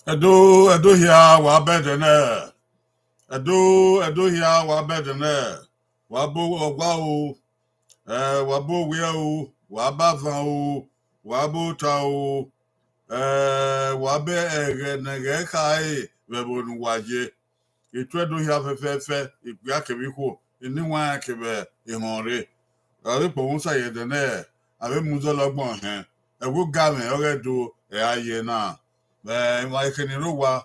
Edo here wa bedene. Edo here wa bedene. Wa bo ogwa o. Wa bo we o. Wa ba van o. Wa bo ta o. Wa be ege nege kai. We bo nu waje. Etu edo here fefe. Ipi akebi ko. Ini wa akebe ihonre. Ari po unsa yedene. Abe muzo logbon hen. Ewo game oredo aye na. My Kenirowa,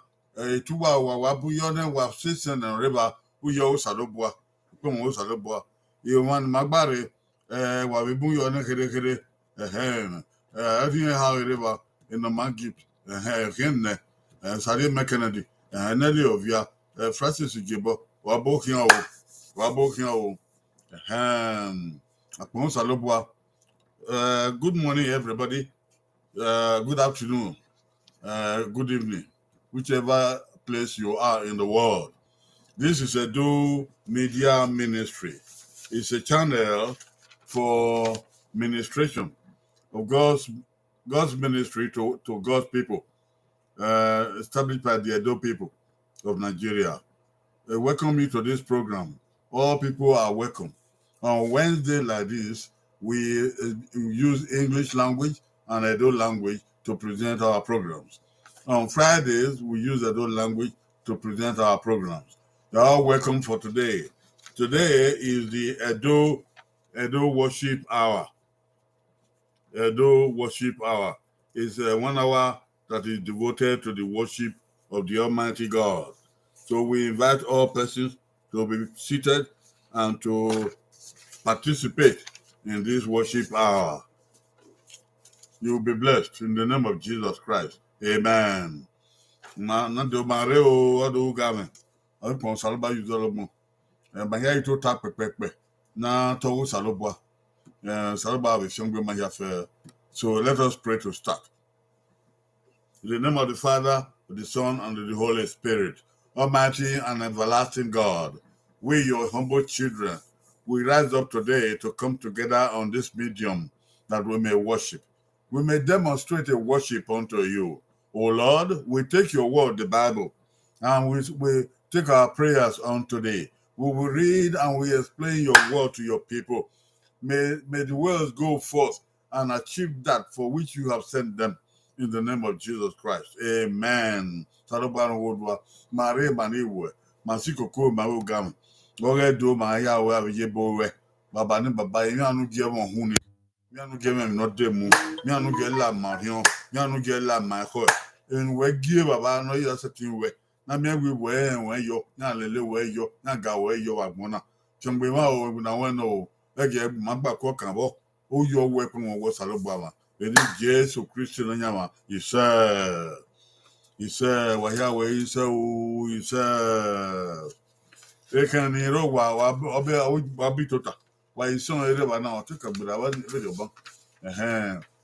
Tuba, Wabuyone, Wapsis and River, Uyo Salobua, Pomo Salobua, Emwan Magbari, Wabibu on a Kere, a hen, I think how a river in the Magip, a hen, Sadi Mekanadi, and Nelly of Ya, Francis Jibo, Wabokin, Upon Salobua. Good morning, everybody. Good afternoon. Good evening, whichever place you are in the world. This is Edo Media Ministry. It's a channel for ministration of God's ministry to God's people, established by the Edo people of Nigeria. I welcome you to this program. All people are welcome. On Wednesday like this, we use English language and Edo language to present our programs. On Fridays, we use Edo language to present our programs. You're all welcome for today. Today is the Edo Worship Hour. Edo Worship Hour is 1 hour that is devoted to the worship of the Almighty God. So we invite all persons to be seated and to participate in this worship hour. You will be blessed in the name of Jesus Christ. Amen. Na do mareo odo Ugamwen. O pon salba yuzolomo. Ba ya ito ta pepepe na to salobwa. Salba be fiongbe ma ya fe. So let us pray to start. In the name of the Father, of the Son, and of the Holy Spirit, Almighty and everlasting God, we, your humble children, we rise up today to come together on this medium that we may worship. We may demonstrate a worship unto you. O Lord, we take your word, the Bible, and we take our prayers on today. We will read and we explain your word to your people. May the words go forth and achieve that for which you have sent them. In the name of Jesus Christ. Amen. Salobano wodwa mare maniwe masiko ko Ugam. Oghe do ma ya we abiyebo we baba ni baba yin anu je won hu ni mi anu je me no demu mi anu je la marion mi anu je la ma ko en we gie baba no yo setin we na mi we yo na lele we yo na ga we yo agbona chongbe ma o na we no ege magba ko kan bo o yo we pe won wo Salobama. Ele Jesu Kristo na nyama isa wahiawe isa ekani ro wa obe abitota wa ison ere ba na o te kagbura wa ni ere oban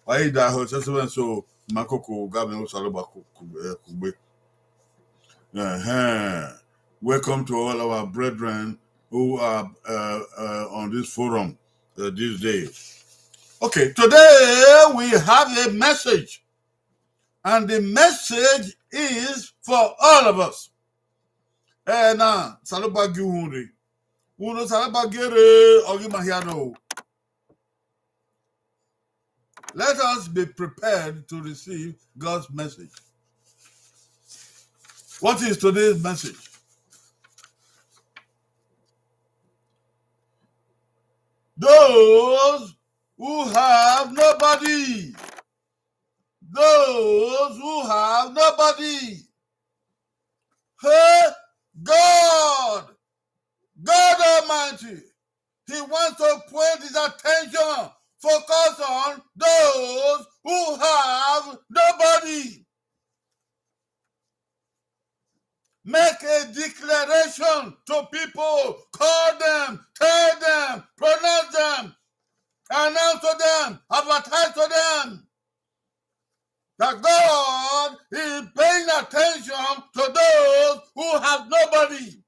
wa ida ho so makoko Ugamwen Saloba kugbe welcome to all our brethren who are on this forum these days. Okay, today we have a message, and the message is for all of us. Na salobagi unri, uno salobagere ogimahiano. Let us be prepared to receive God's message. What is today's message? Those who have nobody. Those who have nobody. Hey, God Almighty, He wants to point His attention, focus on those who have nobody. Make a declaration to people, call them, tell them, pronounce them, announce to them, advertise to them that God is paying attention to those who have nobody.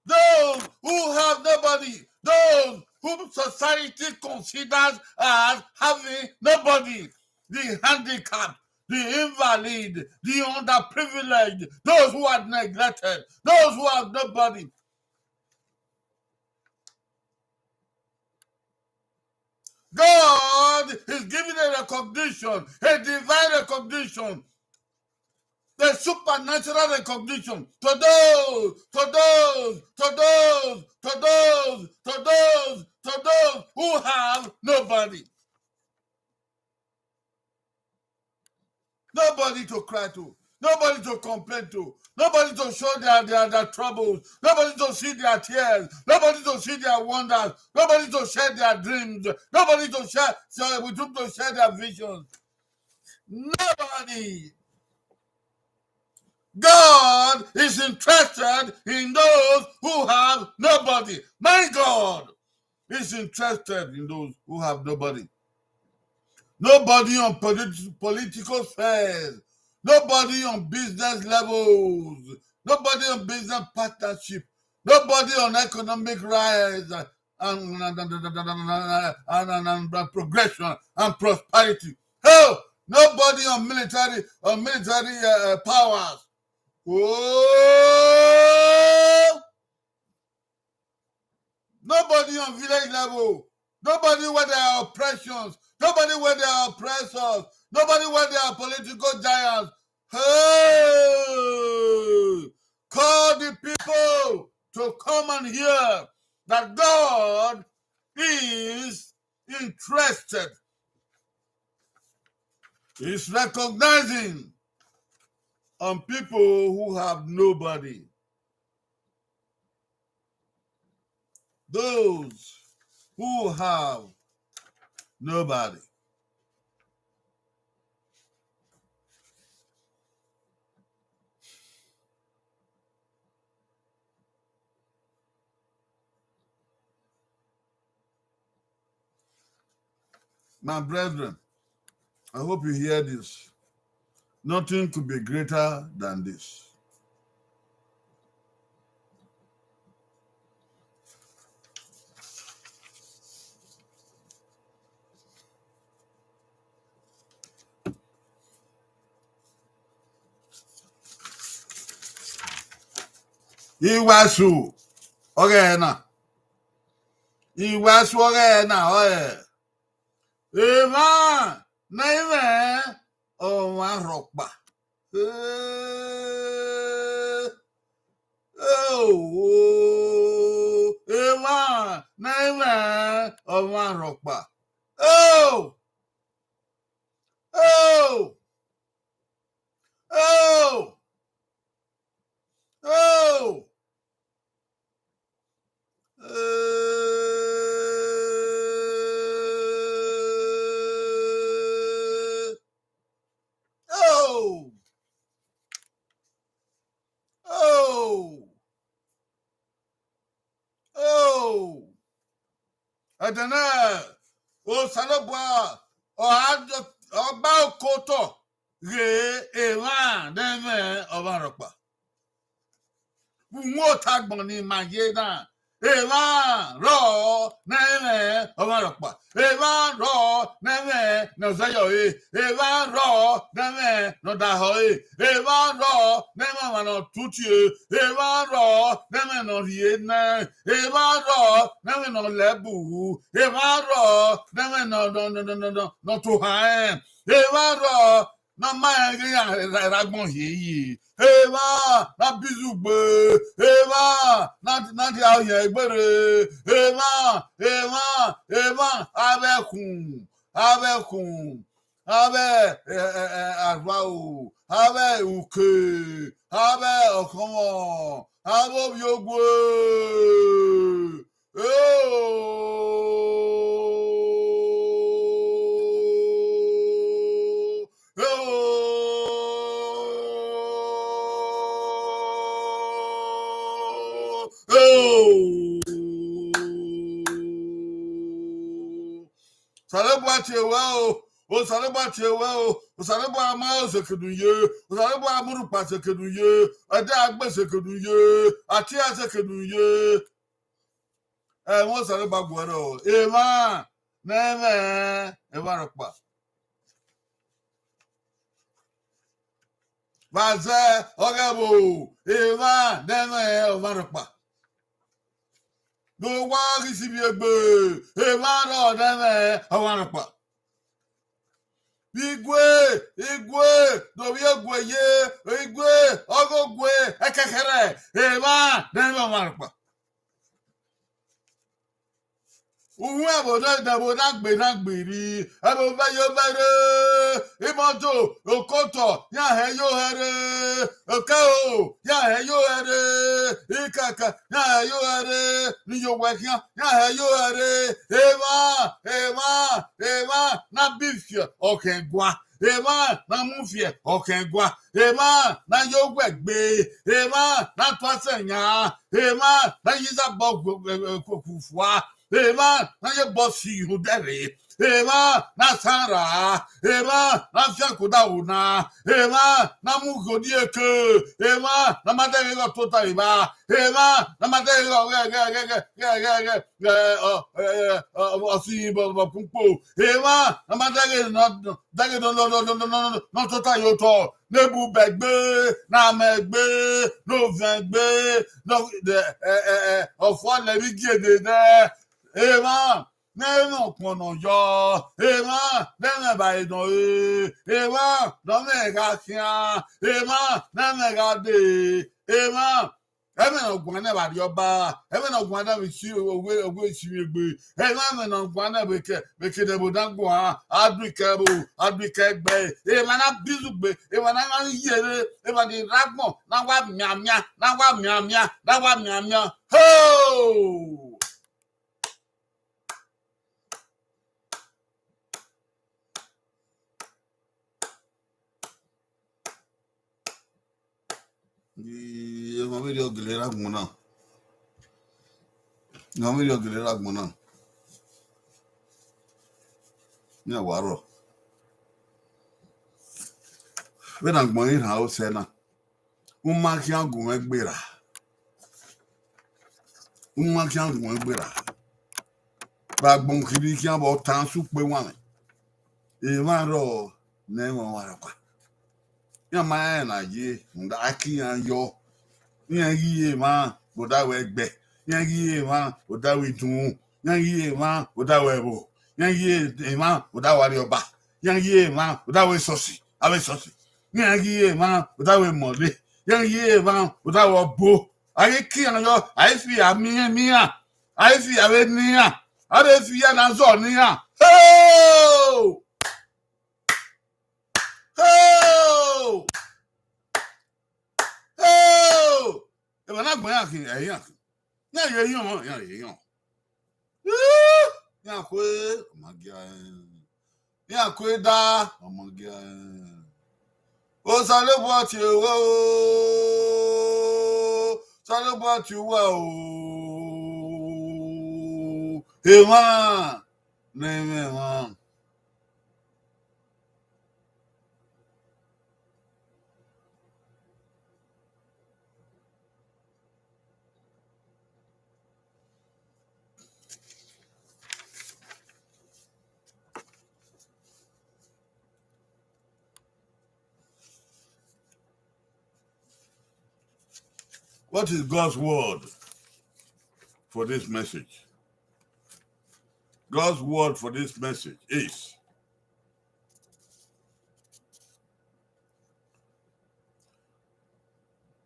Those who have nobody, those whom society considers as having nobody, the handicapped, the invalid, the underprivileged, those who are neglected, those who have nobody. God is giving a recognition, a divine recognition, the supernatural recognition to those who have nobody. Nobody to cry to, nobody to complain to, nobody to show their troubles, nobody to see their tears, nobody to see their wonders, nobody to share their dreams, nobody to share their visions. Nobody. God is interested in those who have nobody. My God is interested in those who have nobody. Nobody on political spheres, nobody on business levels, nobody on business partnership, nobody on economic rise and progression and prosperity. Oh, nobody on military powers. Oh, nobody on village level. Nobody where there are oppressions. Nobody where there are oppressors. Nobody where there are political giants. Hey! Call the people to come and hear that God is interested. He's recognizing on people who have nobody. Those who have nobody. My brethren, I hope you hear this. Nothing could be greater than this. Iwasu, Oghe na. Iwasu Oghe na, Oghe. Emwan, na ime, Emwan rokba. Oh, Emwan, na ime, Emwan rokba. Oh, oh, oh, oh. Oh, oh, oh. Adana, o salogba, o ajo, ọba okoto, re Emwan deme ọba rọpa. Wọ́n tagbọ̀n ní màyé náà. Emwan rọ nẹ́mẹ̀ ọba rọpa. Emwan rọ nẹ́mẹ̀ nọ̀sẹ́yọ̀ẹ́. Emwan rọ nẹ́mẹ̀ nọ̀dàhọ̀ẹ́. Emwan rọ nẹ́mẹ̀ wànà tútìẹ́. Emwan rọ nẹ́mẹ̀ nọ̀rìẹ́ náà. Emwan rọ nẹ́mẹ̀ nọ̀lẹ́bù. Emwan rọ nẹ́mẹ̀ nọ̀tòhàn. Emwan rọ nọ́mọ̀ ẹ̀rágbọ̀n yìí. Emwan na bizugbe. Emwan na di ayẹ egbere. Emwan abẹ́kùn abẹ́ àgbáwò abẹ́ òkè abẹ́ ọ̀kànmọ́ abẹ́ obiogwe. Salabwa chewa o salabwa chewa o salabwa ama sekeduye o salabwa amurupa sekeduye ada agbe sekeduye ati asekeduye wọ́n salabwa gwero Emwan neme Emwan rokpa. Vaze Oghe Emwan Neme Omarpa. No one is in your boo. Emwan or Neme Omarpa. Igwe, no Igwe, Ogwe, Ekekere, Emwan Neme Omarpa. Òun àbòdàbò nágbèrí ẹbùbẹ yóò bẹrẹ ìmọ̀tò òkòtò yàhẹ yóò hẹrẹ òkè o yàhẹ yóò hẹrẹ ìkàkà yàhẹ yóò hẹrẹ níyòwẹkìá yàhẹ yóò hẹrẹ èèmà na bífìẹ ọkẹgwa èèmà na múfìẹ ọkẹgwa èèmà na yóògbẹgbẹ èèmà na tọ́sẹ̀yà èèmà na yíṣàbọ̀ fùfùà. Emwan na ye bosi hudere. Emwan na sara. Emwan na fiakuda una. Emwan na mugodieke. Emwan na madere go tota iba. Emwan na madere go osi bo pumpo. Emwan na madere no tota yoto. Nebu begbe na megbe no vengbe no ofo le bi gede de. Emwan, neno kono yo. Emwan, nene ba idon Emwan, don me ga kian. Emwan, nene ga de. Emwan, eme no gwane ba yoba. Eme no gwane bi si ogwe si egbe. Emwan no gwane beke de bodangwa. Adwike gbe. Emwan na bizugbe. Emwan na yere. Emwan di ragmo. Na wa miamia. Ho! Ngami dio gelera gmona. Nya waro. When I'm going house na. Uma ki agun egbera. Ba gbon kiri ki abo tan su pe wan. Emwan ro na mo wara kwa. Ya ma na ye nda aki an yo. Yan yi ma boda we gbe. Yan yi ma boda we dun. Yan yi ma boda we bo. Yan yi ma boda wa ri oba. Yan yi ma boda we sosi. Awe sosi. Yan yi ma boda we mole. Yan yi ma boda wo bo. Aye ki an yo, aye fi amia. Aye fi awe nia. Abe fi ya na zo nia. Ho! Ho! Oh! If I'm not going out here, yeah. Yeah, quit. Oh my God. Yeah, quit da. Oh my God. Oh, celebrate you. Oh, celebrate you. Oh, Emwan. Name Emwan. What is God's word for this message? God's word for this message is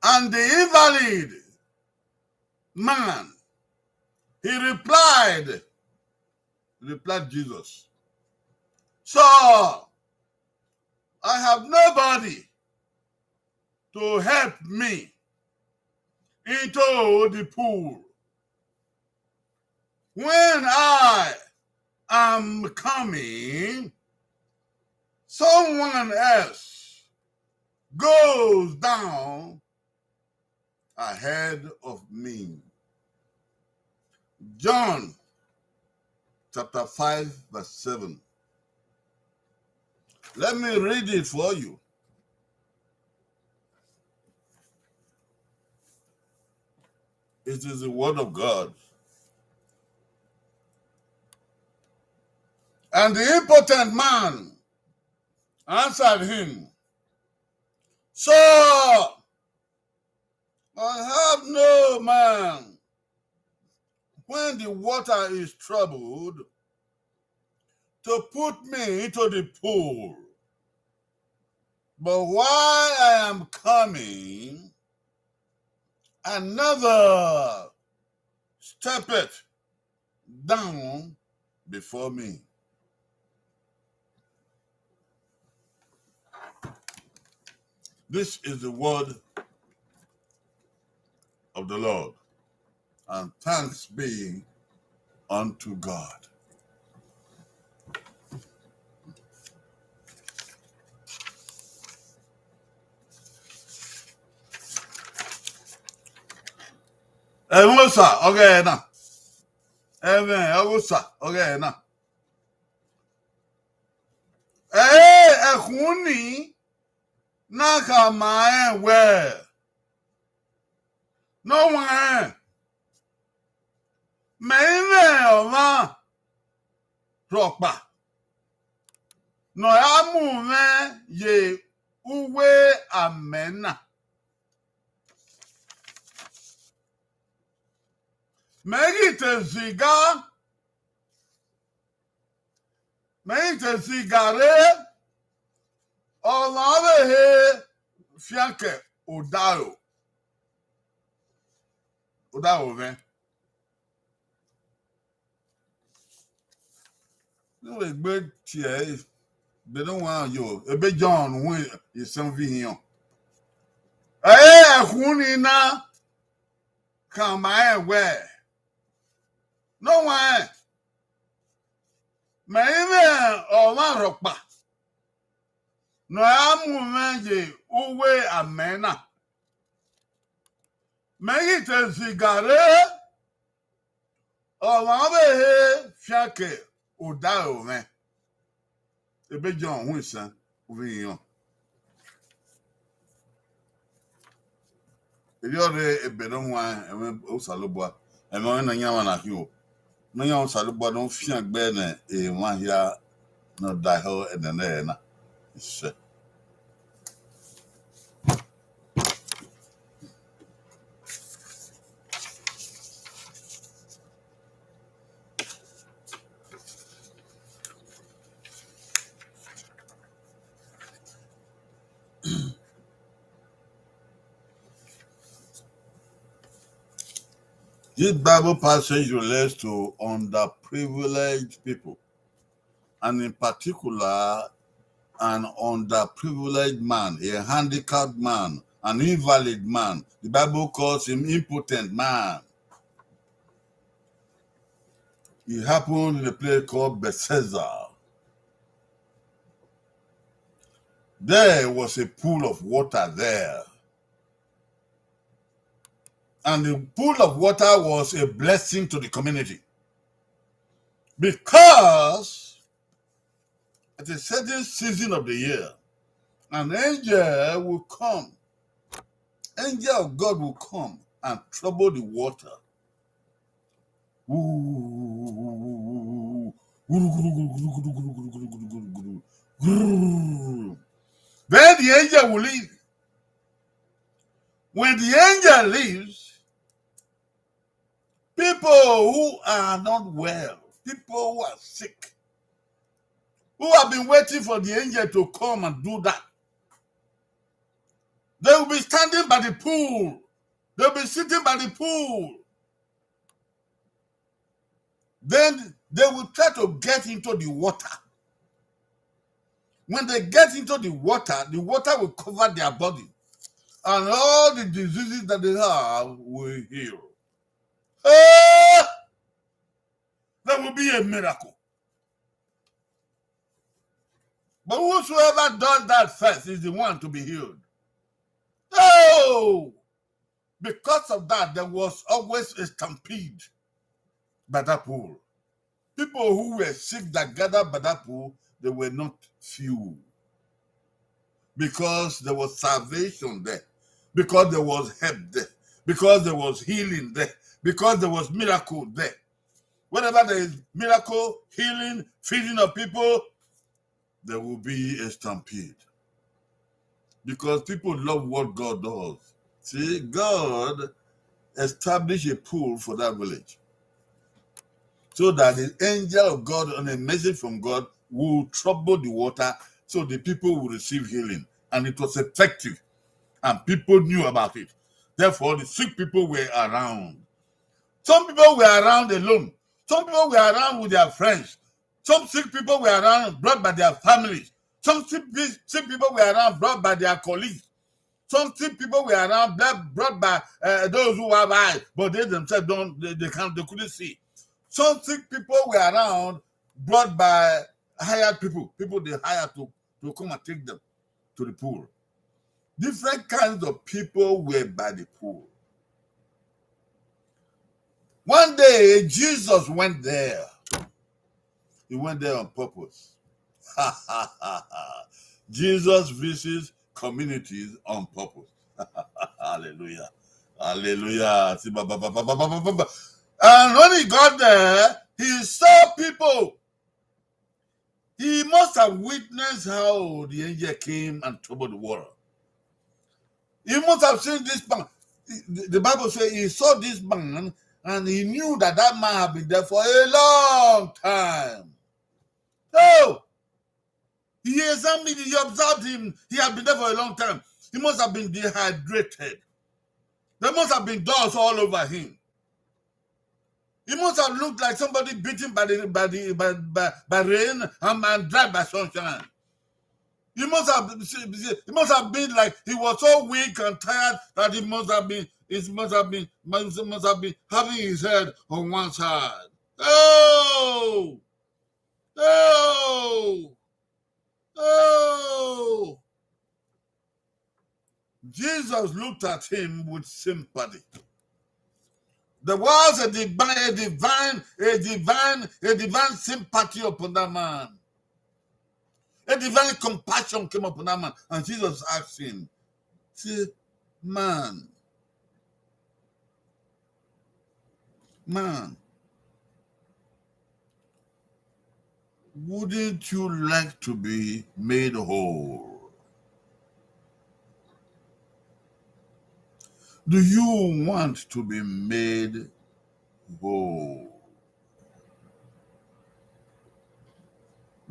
and the invalid man, he replied Jesus, "Sir, I have nobody to help me into the pool when I am coming. Someone else goes down ahead of me." John chapter 5 verse 7. Let me read it for you. It is the word of God. And the impotent man answered him, So I have no man when the water is troubled to put me into the pool. But while I am coming, another steppeth down before me. This is the word of the Lord, and thanks be unto God. Emusa, okay na. Amen. Emusa, okay na. Ehuni naka mae we. No one. Mene oma rokpa. No amu me ye uwe amena. Megite zigare olabehe fianke udaro ve. No egbe tie they don't want you. Ebe John when is something here. Ehuni na come my way. No one. Mene omarokpa. No amu meje uwe amena. Megite zigare olabehe fiake udaro ve. Ebe John when is something here. Eliore ebedon wa ewe osalobwa eme na nyawa na hiwo no nyawa osalobwa don fian gbe na Emwan ya no da ho enene na ise. This Bible passage relates to underprivileged people, and in particular an underprivileged man, a handicapped man, an invalid man. The Bible calls him impotent man. It happened in a place called Bethesda. There was a pool of water there. And the pool of water was a blessing to the community. Because at a certain season of the year, an angel will come. Angel of God will come and trouble the water. Then the angel will leave. When the angel leaves, people who are not well, people who are sick, who have been waiting for the angel to come and do that, they will be standing by the pool. They'll be sitting by the pool. Then they will try to get into the water. When they get into the water will cover their body. And all the diseases that they have will heal. That will be a miracle. But whosoever does that first is the one to be healed. Oh! Because of that, there was always a stampede by that pool. People who were sick that gathered by that pool, they were not few. Because there was salvation there. Because there was help there. Because there was healing there. Because there was miracle there. Whenever there is miracle, healing, feeding of people, there will be a stampede. because people love what God does. See, God established a pool for that village so that the angel of God on a message from God will trouble the water so the people will receive healing. And it was effective, and people knew about it. Therefore, the sick people were around. Some people were around alone. Some people were around with their friends. Some sick people were around brought by their families. Some sick people were around brought by their colleagues. Some sick people were around brought by those who have eyes, but they themselves they couldn't see. Some sick people were around brought by hired people they hired to come and take them to the pool. Different kinds of people were by the pool. One day, Jesus went there. He went there on purpose. Jesus visits communities on purpose. Hallelujah. Hallelujah. And when he got there, he saw people. He must have witnessed how the angel came and troubled the water. He must have seen this man. The Bible says he saw this man and he knew that man had been there for a long time. So, he examined, he observed him. He had been there for a long time. He must have been dehydrated. There must have been dust all over him. He must have looked like somebody beaten by rain and dried by sunshine. He must have been like he was so weak and tired that he must have been having his head on one side. Oh! Oh! Oh! Jesus looked at him with sympathy. There was a divine sympathy upon that man. A divine compassion came upon that man. And Jesus asked him, say, man, wouldn't you like to be made whole? Do you want to be made whole?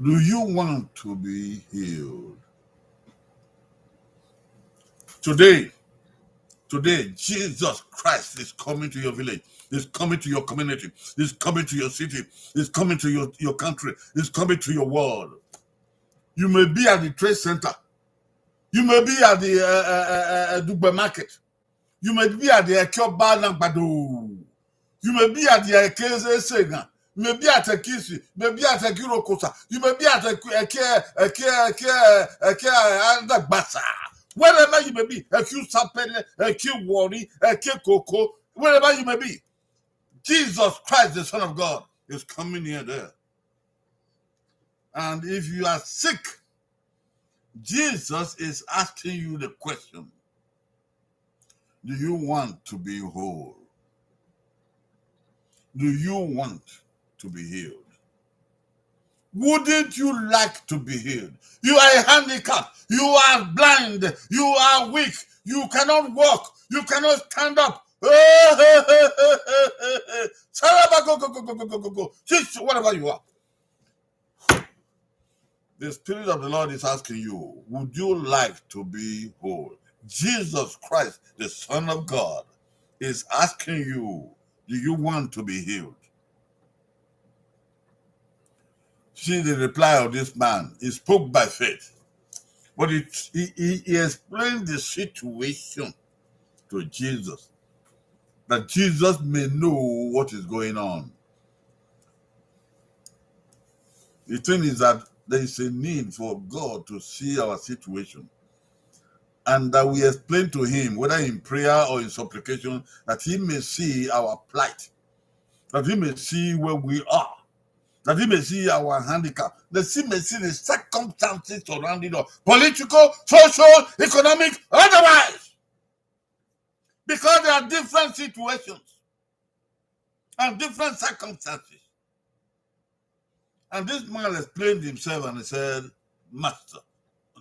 Do you want to be healed? Today, Jesus Christ is coming to your village. He's coming to your community. He's coming to your city. He's coming to your country. He's coming to your world. You may be at the trade center. You may be at the Dubai market. You may be at the Ekyoba Nagbado. You may be at the Ekeze Sega. You may be at a Kisi. You may be at a Kirokosa. You may be at a Basa. Wherever you may be, a Q Sapele, a Q Wari, a Q Coco, wherever you may be, Jesus Christ, the Son of God, is coming here there. And if you are sick, Jesus is asking you the question, do you want to be whole? Do you want to be healed? Wouldn't you like to be healed? You are handicapped. You are blind. You are weak. You cannot walk. You cannot stand up. Whatever you are. The Spirit of the Lord is asking you, would you like to be whole? Jesus Christ, the Son of God, is asking you, do you want to be healed? See the reply of this man. He spoke by faith. But he explained the situation to Jesus, that Jesus may know what is going on. The thing is that there is a need for God to see our situation, and that we explain to him, whether in prayer or in supplication, that he may see our plight, that he may see where we are, that he may see our handicap, that he may see the circumstances surrounding us, political, social, economic, otherwise. Because there are different situations and different circumstances. And this man explained himself and he said, Master,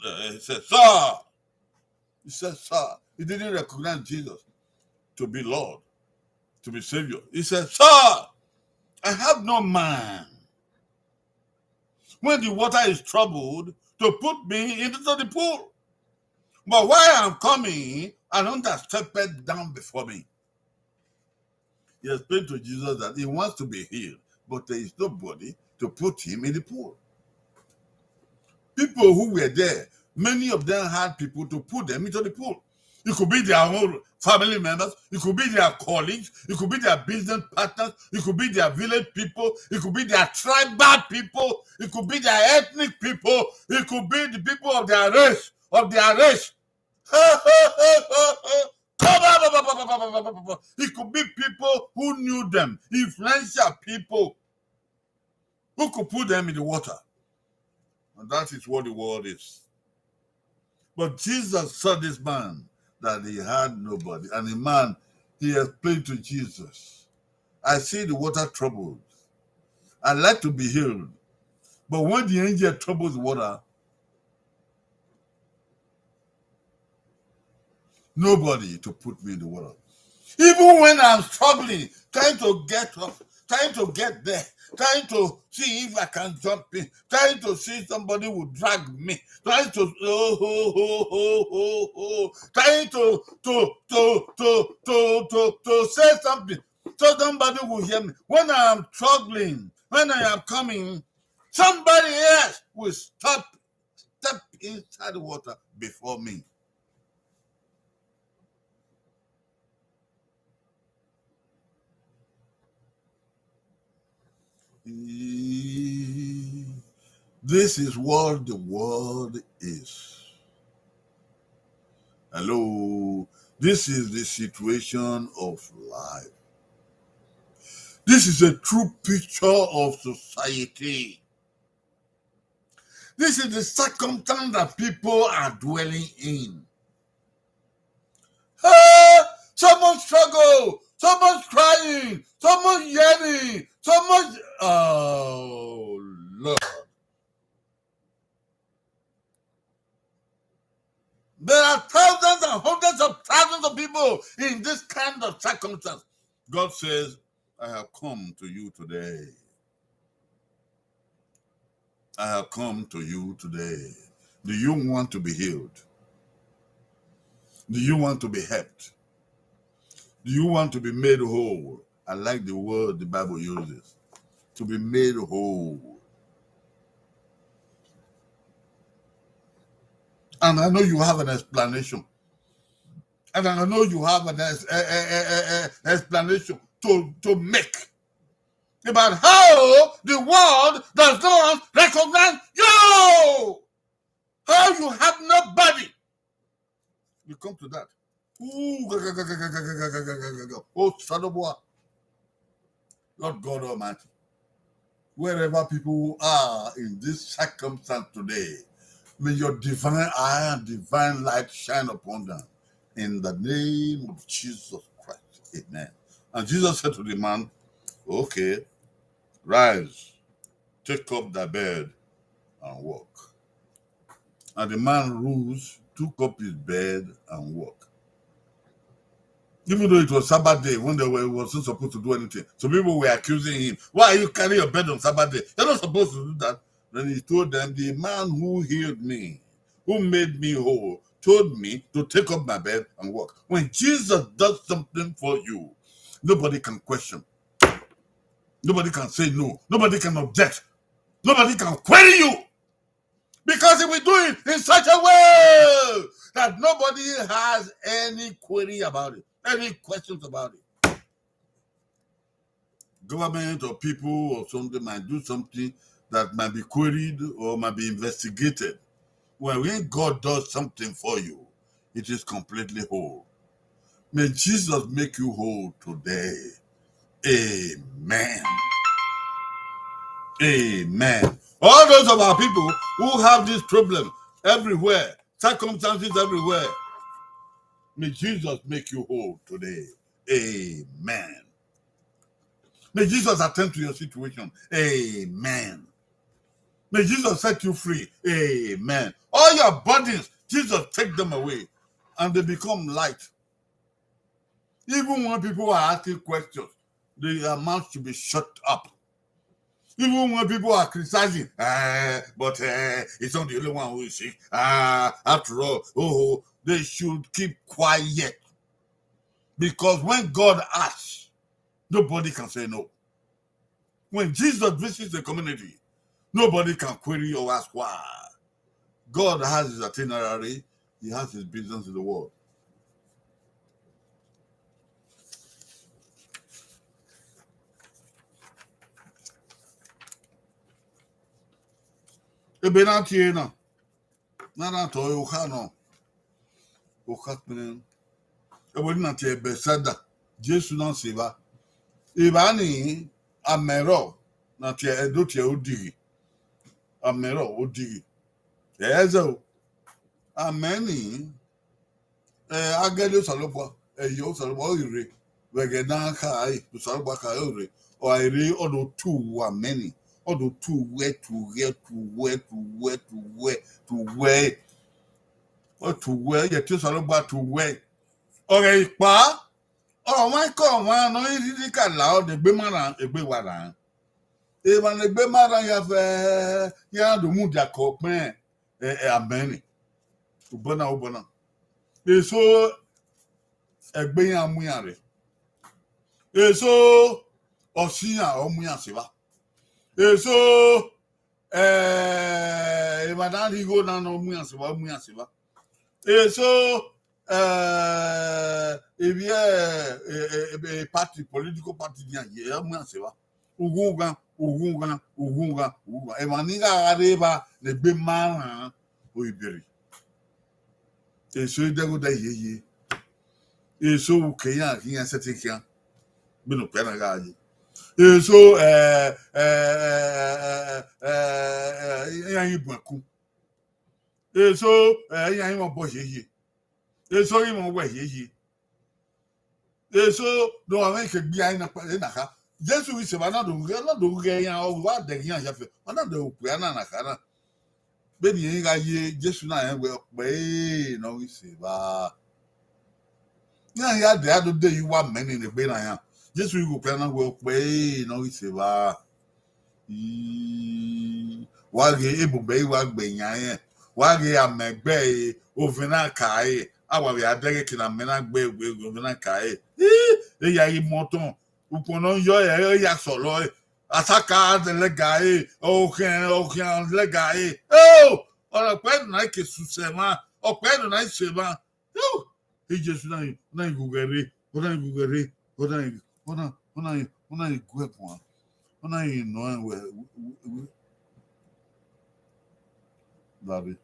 he said, Sir, He said, sir, he didn't recognize Jesus to be Lord, to be Savior. He said, sir, I have no man when the water is troubled to put me into the pool. But while I'm coming, another stepped down before me. He explained to Jesus that he wants to be healed, but there is nobody to put him in the pool. People who were there, many of them had people to put them into the pool. It could be their own family members, it could be their colleagues, it could be their business partners, it could be their village people, it could be their tribal people, it could be their ethnic people, it could be the people of their race, It could be people who knew them, influential people who could put them in the water. And that is what the world is. But Jesus saw this man that he had nobody. And the man, he explained to Jesus, I see the water troubled. I like to be healed. But when the angel troubles the water, nobody to put me in the water. Even when I'm struggling, trying to get up, trying to get there, trying to see if I can jump in, trying to see somebody will drag me, trying to trying to say something so somebody will hear me. When I am struggling, when I am coming, somebody else will step inside the water before me. This is what the world is. Hello. This is the situation of life. This is a true picture of society. This is the circumstance that people are dwelling in. So much struggle, so much crying, so much yelling, so much. Oh, Lord. There are thousands and hundreds of thousands of people in this kind of circumstance. God says, I have come to you today. I have come to you today. Do you want to be healed? Do you want to be helped? Do you want to be made whole? I like the word the Bible uses. To be made whole. And I know you have an explanation. And I know you have an explanation to make about how the world does not recognize you. How you have nobody. You come to that. Oh, son of boy. Lord God Almighty. Wherever people are in this circumstance today, may your divine eye and divine light shine upon them. In the name of Jesus Christ. Amen. And Jesus said to the man, okay, rise, take up thy bed and walk. And the man rose, took up his bed and walked. Even though it was Sabbath day, when they wasn't supposed to do anything. So people were accusing him, why are you carrying your bed on Sabbath day? You're not supposed to do that. Then he told them, the man who healed me, who made me whole, told me to take up my bed and walk. When Jesus does something for you, nobody can question. Nobody can say no. Nobody can object. Nobody can query you. Because he will do it in such a way that nobody has any query about it, any questions about it. Government or people or something might do something that might be queried or might be investigated. When God does something for you, it is completely whole. May Jesus make you whole today. Amen. Amen. All those of our people who have this problem everywhere, circumstances everywhere, may Jesus make you whole today. Amen. May Jesus attend to your situation. Amen. May Jesus set you free. Amen. All your burdens, Jesus take them away. and they become light. Even when people are asking questions, their mouth should be shut up. Even when people are criticizing, but it's not the only one who is sick. After all, they should keep quiet. Because when God asks, nobody can say no. When Jesus visits the community, nobody can query or ask why. God has his itinerary. He has his business in the world. Ebe na tie na. Na to yo ka no. O ka penen. Ebe na tie be sada. Jesu na se ba. Iba ni amero na tie edo tie odigi. Amero odigi. Ezo. Ameni agele salopo yo salopo ire. Wege na ka ai salopo ka ire. O ire odo tu ameni. Odo tu we tu ye tu we tu we tu we tu we. O tu we ye ti salopo tu we. Ore ipa ọ̀rọ̀ wọn kọ̀ wọn àná ìrírí kàlà ọ̀dẹ̀ gbé mọ́ra ègbé wàrà ìwọ̀n ègbé mọ́ra yà fẹ́ yà dùnmù dàkọ̀ pẹ́ àmẹ́rin ọ̀bọ̀nà èso ẹgbẹ́ yà múyà rẹ̀ èso ọ̀sìyà ọ̀múyà síwá èso ìbàdàn ìgò náà ọ̀múyà síwá èso party, political party ya mwansewa ugunga emaniga areba ne gbe mara oibere eso idego da yeye eso ukenya kinya setekia bino pena gaji eso yan ibuaku eso yan mo bo yeye eso yi mo we yeye eso do àwọn ke gbi ai na pare na ka Jesu wi se ba na do ge yan o wa de yan ya fe ona de o pe na ka na be ni yin ga ye Jesu na yan we pe no wi se ba yan ya de ado de yi wa meni ne gbe na yan Jesu wi go pe na we pe no wi se ba wa ge ebugbe wa gbe yan yan wa ge amegbe ovina kai awa we adege kina mena gbe governor kai ya yi moton upono yo ya solo ataka de legae okan legae ora pe na ke susema o pe na sema e Jesu na igugere ona igwe ona no we David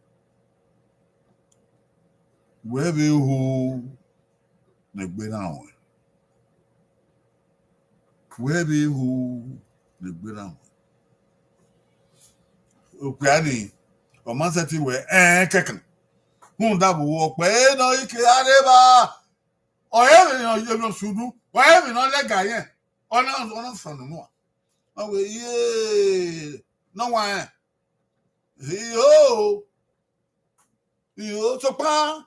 webe hu negbe na won webe hu negbe na won opiani o ma se ti we kekan hun da bo pe no ike areba o ye no sudu wa ye no lega yen ona sonu no awe ye no wa yo so pa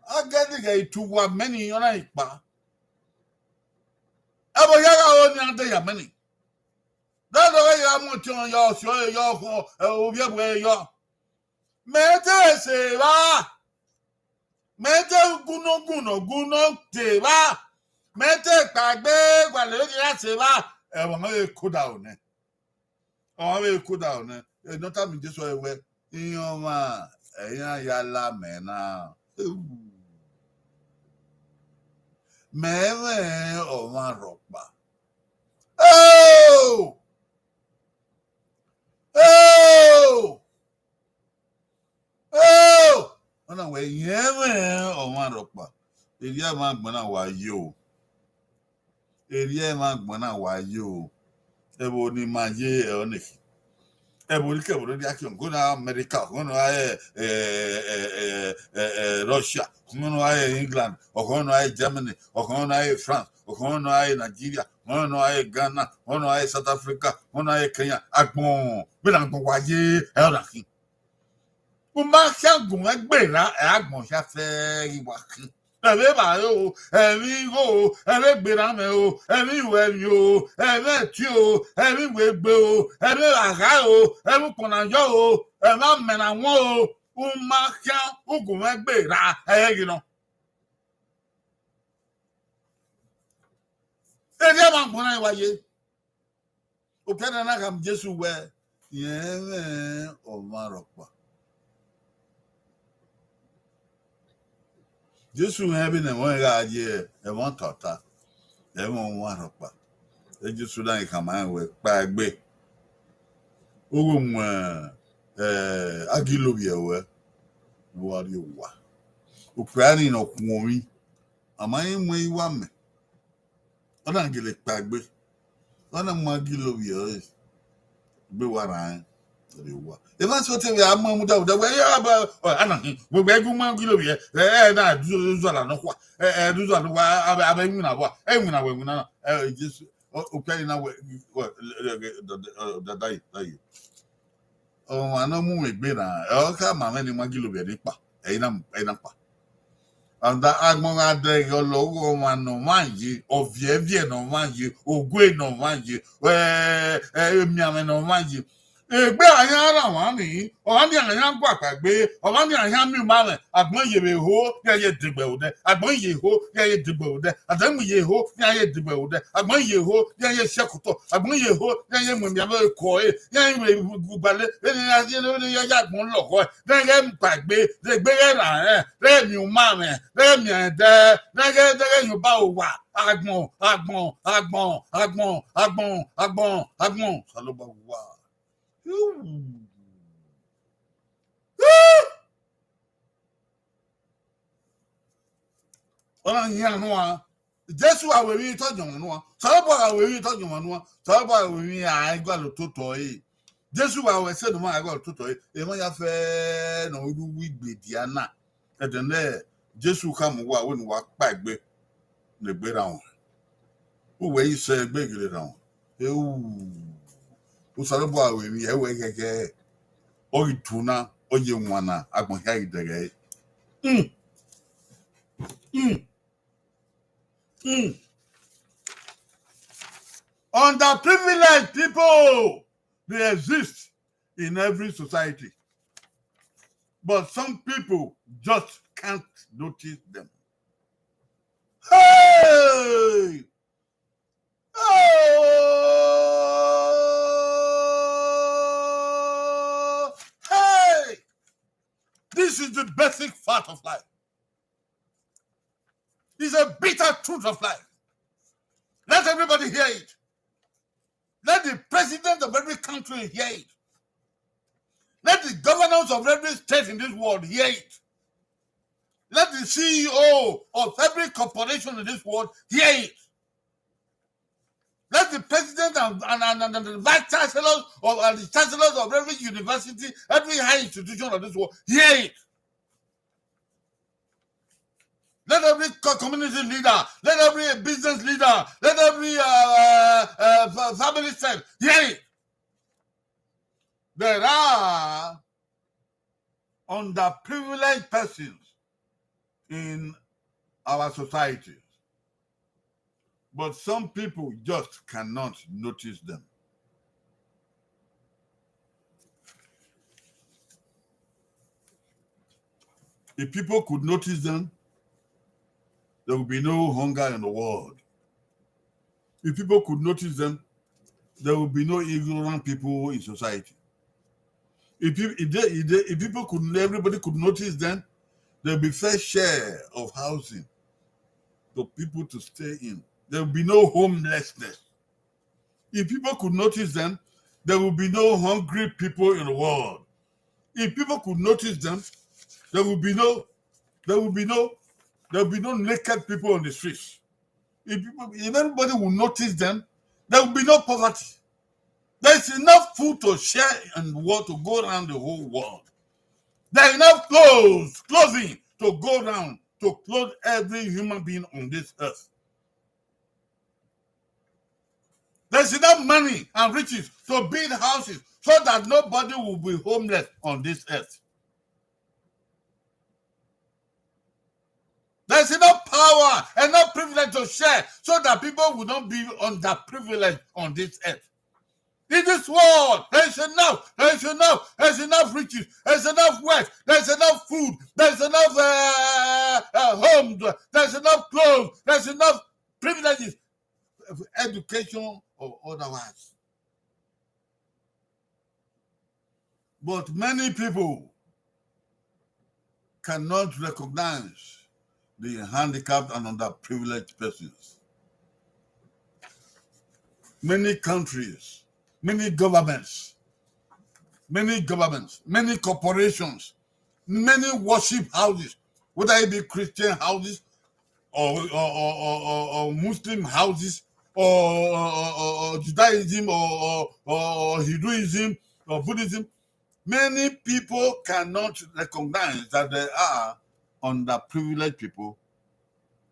agadiga ituwa many yona ipa abo yaga o ni ante ya many dado ya mo ti on yo so yo ko obi egbe yo mete se ba mete guno te ba mete pagbe gba le ya se ba e won e koda one e no ta mi Jesu ewe iyan ma eyan ya la mena Mwen o man rokba. Ona we yemen o man rokba. Eri e ma gbona wa yo. Ebo ni ma ye e oniki. Ebo ni ke bo di action go na America, go na Russia, go na England, go na Germany, go na France, go na Nigeria, go na Ghana, go na South Africa, go na Kenya. Agbon, be na gbon wa ye e onaki. Umakia Gumbera, Agmosha Faiwaki. Everybody, every go, every Birameo, everywhere you, every tio, every webo, every agao, every ponajo, every menamo, Umakia Ugumbera, you know. Everyone, when I was you, Ukanaka, just where, yeah, or Marokwa. Jesu having a one idea, a one tata, a one ropa. They just like come on with bag bay. Ugamwen, Agilobia, what you want. Ukraine of Mwen, a mine way one. I don't get it bag bay. I don't want Gilobia, be what I. If that's what we are, Mamma, the way about we beg you, Gilobia, that do I mean, I just okay now. The day. Oh, I know more better. Oh, come on, any Magilobia, Enampa. And that Agmon Ade, your logo, man, no mind you, of Yevia, no mind you, Oghe, no mind you, where Miaman, no mind you. Egbe ayara wani owani ayan gba pagbe owani ayan mi mare agbon ye ho ye digbe ode agbon ye ho ye digbe ode adamu ye ho ye digbe ode agbon ye ho ye sekuto agbon ye ho ye mu mi aba ko ye gbale ni ya agbon loko de pagbe de gbe ra de mi mare de mi de de yo ba o wa agbon saloba wa. Ọ̀nà yẹn nù wa Jésù àwẹ̀rí tọ́jú wọn nù wa sọ́ọ́bù àwẹ̀rí tọ́jú wọn nù wa sọ́ọ́bù àwẹ̀rí àìgbà ló tó tọ̀ yìí Jésù àwẹ̀ sẹ́nu mọ́ àìgbà ló tó tọ̀ yìí èèmọ̀ yà fẹ́ nà olú wí gbèdì àná ẹ̀dẹ̀ náà Jésù ká mú wa wọ́n ní wa pa ẹgbẹ́ lè gbéra wọn ó wẹ̀ yìí sẹ́ ẹgbẹ́ ìgbèrè ra wọn ewu ó sọ́ọ́bù àwẹ̀rí ẹ̀wẹ̀ gẹ́gẹ́ ó ìtúná ó yẹ wọn náà agbọ̀nyá ìdẹ̀gẹ́ Underprivileged people, they exist in every society. But some people just can't notice them. Hey! Oh! Hey! This is the basic fact of life. It's a bitter truth of life. Let everybody hear it. Let the president of every country hear it. Let the governors of every state in this world hear it. Let the CEO of every corporation in this world hear it. Let the president and the vice chancellors and the chancellors of every university, every high institution of this world hear it. Let every community leader, let every business leader, let every family friend hear it. There are underprivileged persons in our societies, but some people just cannot notice them. If people could notice them, there would be no hunger in the world. If people could notice them, there would be no ignorant people in society. If people could, everybody could notice them, there would be fair share of housing for people to stay in. There would be no homelessness. If people could notice them, there would be no hungry people in the world. If people could notice them, there would be no naked people on the streets. If everybody would notice them, there would be no poverty. There's enough food to share and water to go around the whole world. There's enough clothing to go around to clothe every human being on this earth. There's enough money and riches to build houses so that nobody will be homeless on this earth. power, enough privilege to share so that people will not be underprivileged on this earth. In this world, there's enough, there's enough riches, there's enough wealth, there's enough food, there's enough homes, there's enough clothes, there's enough privileges, education or otherwise. But many people cannot recognize the handicapped and underprivileged persons. Many countries, many governments, many corporations, many worship houses, whether it be Christian houses or Muslim houses or Judaism or Hinduism or Buddhism, many people cannot recognize that there are underprivileged people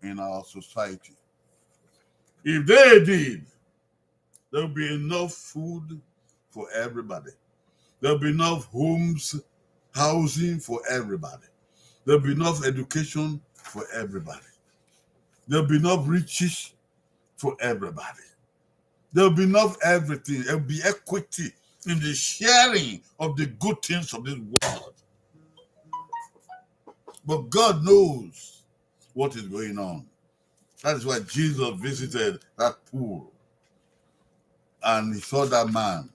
in our society. If they did, there will be enough food for everybody. There will be enough homes, housing for everybody. There will be enough education for everybody. There will be enough riches for everybody. There will be enough everything. There will be equity in the sharing of the good things of this world. But God knows what is going on. That is why Jesus visited that pool and he saw that man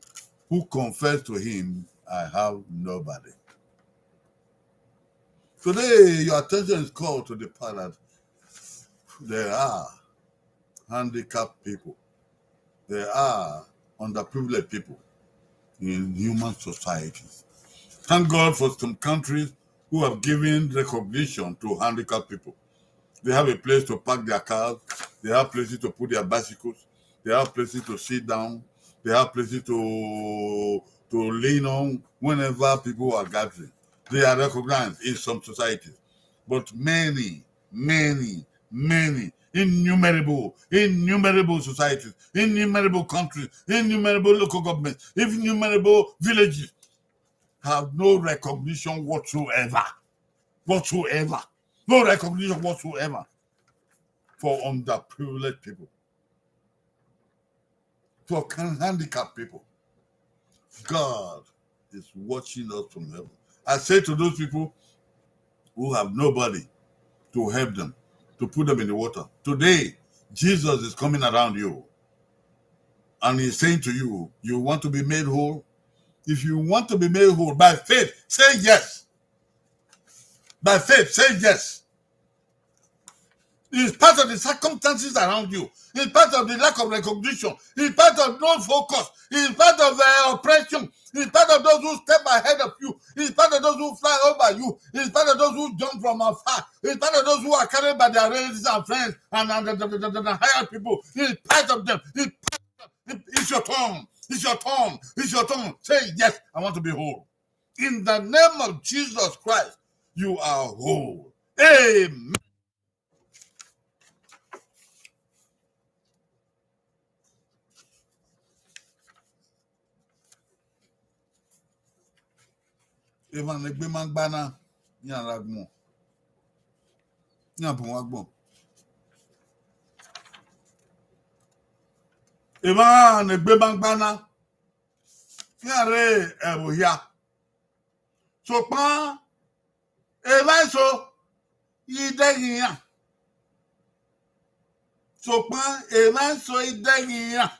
who confessed to him, I have nobody. Today, your attention is called to the fact that there are handicapped people. There are underprivileged people in human societies. Thank God for some countries who have given recognition to handicapped people. They have a place to park their cars. They have places to put their bicycles. They have places to sit down. They have places to lean on whenever people are gathering. They are recognized in some societies. But many, innumerable societies, innumerable countries, innumerable local governments, innumerable villages have no recognition whatsoever. No recognition whatsoever for underprivileged people, for handicapped people. God is watching us from heaven. I say to those people who have nobody to help them, to put them in the water, today, Jesus is coming around you and he's saying to you, you want to be made whole? If you want to be made whole by faith, say yes. By faith, say yes. It's part of the circumstances around you. It's part of the lack of recognition. It's part of no focus. It's part of oppression. It's part of those who step ahead of you. It's part of those who fly over you. It's part of those who jump from afar. It's part of those who are carried by their relatives and friends and the higher people. It's part of them. It's your turn. It's your turn. It's your turn. Say, yes, I want to be whole. In the name of Jesus Christ, you are whole. Amen. Evan legbe man gbana ni aragbon ni abun agbon. Evan legbe man gbana ni are ebuya. So pan Evan so idegiyan. So pan Evan so idegiyan.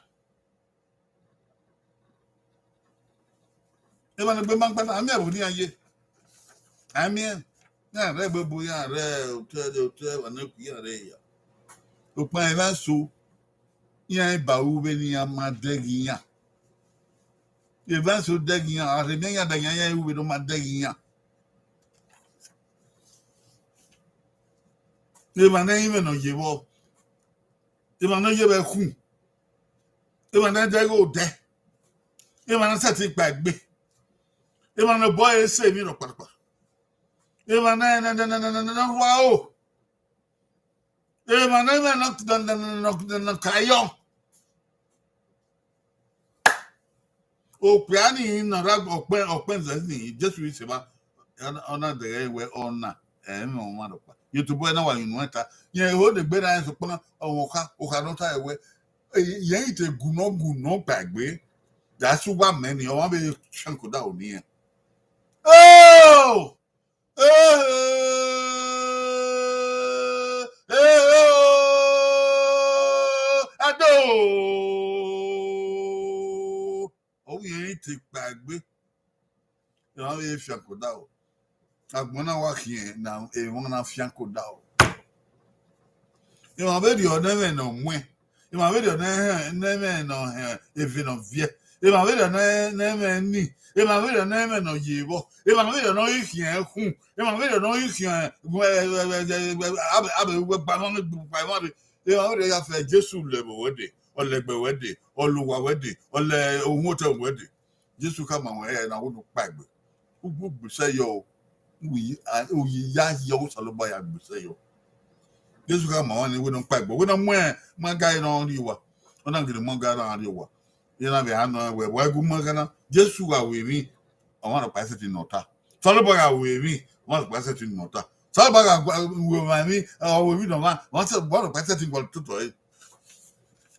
Evan legbe man gbana ami ebu ni aye. Ami ya re gbogbo ya re hotel wa na ku ya re ya. So pan Evan so yan ba ube ni amadegiyan. Evan so degiyan are me ya degiyan ya ube do madegiyan. Evan na even no yewo. Evan no yebe ku. Evan na dego de. Evan na seti gbagbe. Evan no boy say mi ro patapa. Evan na wow. Evan na crayon. O piani na rag open zani just we se ba ona de we ona mo ma ro pa. You to boy now you know that. Yeah, hold the better as upon or not away. Yeah, it's a guno bagbe. That's what many you want to chunk down here. Oh! Ado! Oh, you ain't take bagbe. You know, if you could out. I'm gonna walk here now, a woman of Fianco down. You know, maybe your name no Mwen. You know, maybe your name no if you know Viet. You know, maybe your name ni. You know, maybe your name no Yivo. You know, maybe your no you can't. You know, maybe your no you can't. You know, they have a Jesus level wedding, or Legbe wedding, or Lua wedding, or Omoto wedding. Just to come away and I wouldn't back. Who say yo? We ya yo saloba ya say yo. This come on, we don't pack, but we don't wear my guy on you. We don't get a manga on you. You know, we have no way. Why good magana? Just who are with me? I want to pass it in nota. Saloba with me. I want to pass it in nota. Saloba with me. Or we don't want to pass it in what to do.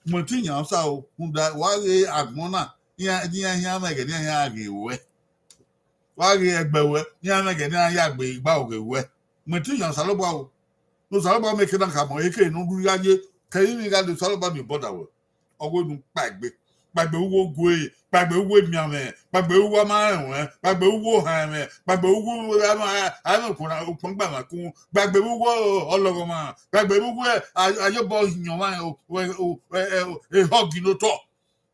Montinya, so who that why they are mona. Yeah, make it. Yeah, away. Why they are yeah, make it. Yeah, be bow away. Montinya, Saloba. No Saloba make it come on. Okay, no good. Can you got the Saloba in Botawa? Or we don't pack big. Bagbe uwo gwe, bagbe uwe miame, bagbe uwa maenwe, bagbe uwo hame, bagbe uwo ame kuna upangba maku, bagbe uwo ologoma, bagbe uwe ayobo nyoma hogi no to.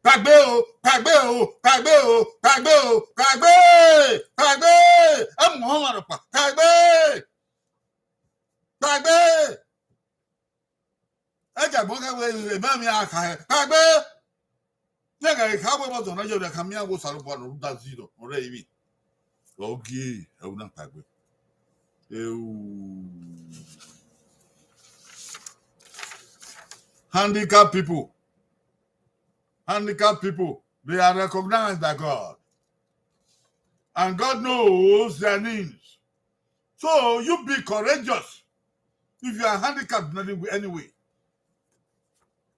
Bagbe o, bagbe o, bagbe o, bagbe o, bagbe, bagbe, Muhammad pa, bagbe, bagbe. Eja boka we mami aka, bagbe. Yeah, how about on the Camia was Alabama, that's zero, or Amy. Okay, I will not pack with. Handicapped people, they are recognized by God. And God knows their needs. So you be courageous. If you are handicapped anyway,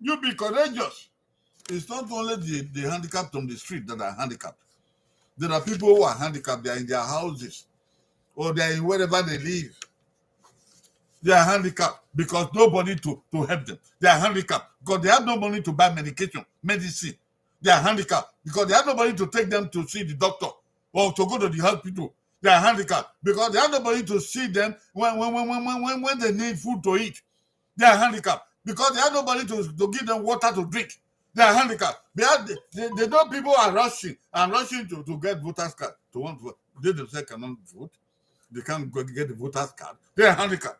you be courageous. It's not only the handicapped on the street that are handicapped. There are people who are handicapped. They are in their houses or they are in wherever they live. They are handicapped because nobody to help them. They are handicapped because they have no money to buy medicine. They are handicapped because they have nobody to take them to see the doctor or to go to the hospital. They are handicapped because they have nobody to see them when they need food to eat. They are handicapped because they have nobody to give them water to drink. They are handicapped. They know people are rushing to get voters card to want to vote. They themselves cannot vote. They can't go get the voters card. They are handicapped.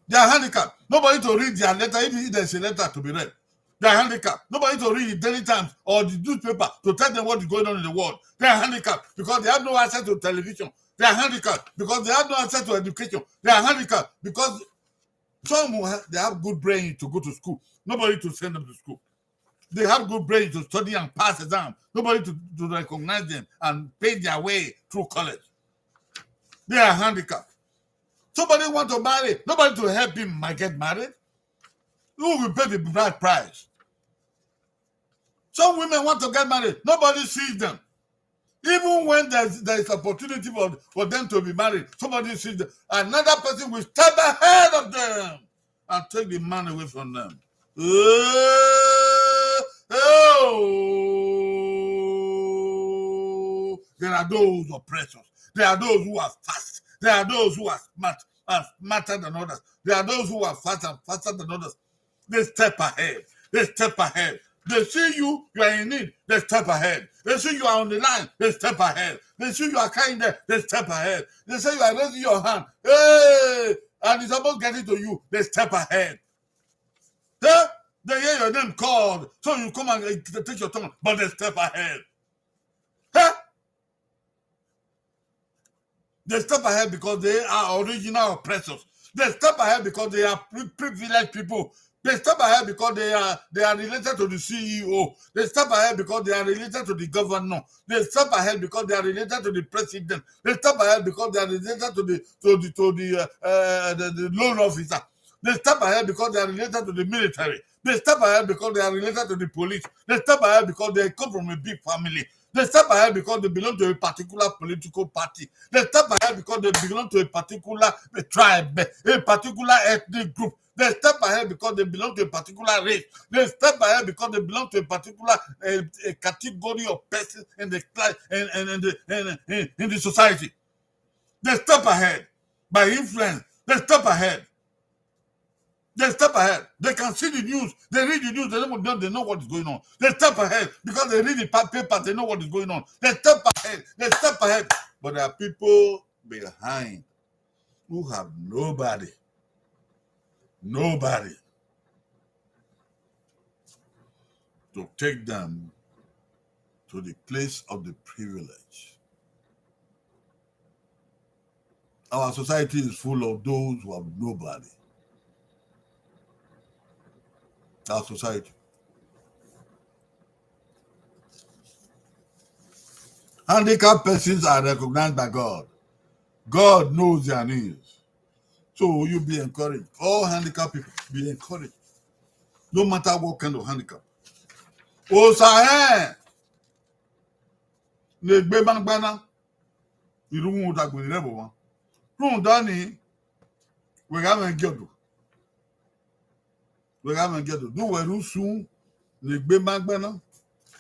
They are handicapped. Nobody to read their letter, even if there's a letter to be read. They are handicapped. Nobody to read the Daily Times or the newspaper to tell them what is going on in the world. They are handicapped because they have no access to television. They are handicapped because they have no access to education. They are handicapped because some they have good brain to go to school. Nobody to send them to school. They have good brain to study and pass exam. Nobody to recognize them and pay their way through college. They are handicapped. Somebody want to marry. Nobody to help him get married. Who will pay the bride price? Some women want to get married. Nobody sees them. Even when there's opportunity for them to be married, somebody sees them. Another person will step ahead of them and take the man away from them. There are those oppressors. There are those who are fast. There are those who are smarter than others. There are those who are faster than others. They step ahead. They step ahead. They see you are in need, they step ahead. They see you are on the line, they step ahead. They see you are kind there, they step ahead. They say you are raising your hand, hey, and it's almost getting to you, they step ahead. Hey? They hear your name called, so you come and take your turn, but they step ahead. Hey? They step ahead because they are original oppressors. They step ahead because they are privileged people. They step ahead because they are related to the CEO. They step ahead because they are related to the governor. They step ahead because they are related to the president. They step ahead because they are related to the loan officer. They step ahead because they are related to the military. They step ahead because they are related to the police. They step ahead because they come from a big family. They step ahead because they belong to a particular political party. They step ahead because they belong to a particular tribe, a particular ethnic group. They step ahead because they belong to a particular race. They step ahead because they belong to a particular a category of persons in the class in the society. They step ahead by influence. They step ahead. They step ahead. They can see the news. They read the news. They know what is going on. They step ahead because they read the paper. They know what is going on. They step ahead. They step ahead. But there are people behind who have nobody to take them to the place of the privilege. Our society is full of those who have nobody. Our society. Handicapped persons are recognized by God. God knows their needs. So you be encouraged. All handicapped people, be encouraged. No matter what kind of handicap. Osahe ne gbe bangbana iruhun dagbere lebo wọn. Run dani we ga men gyodo. We ga men gyodo. Do we rusun ne gbe bangbana.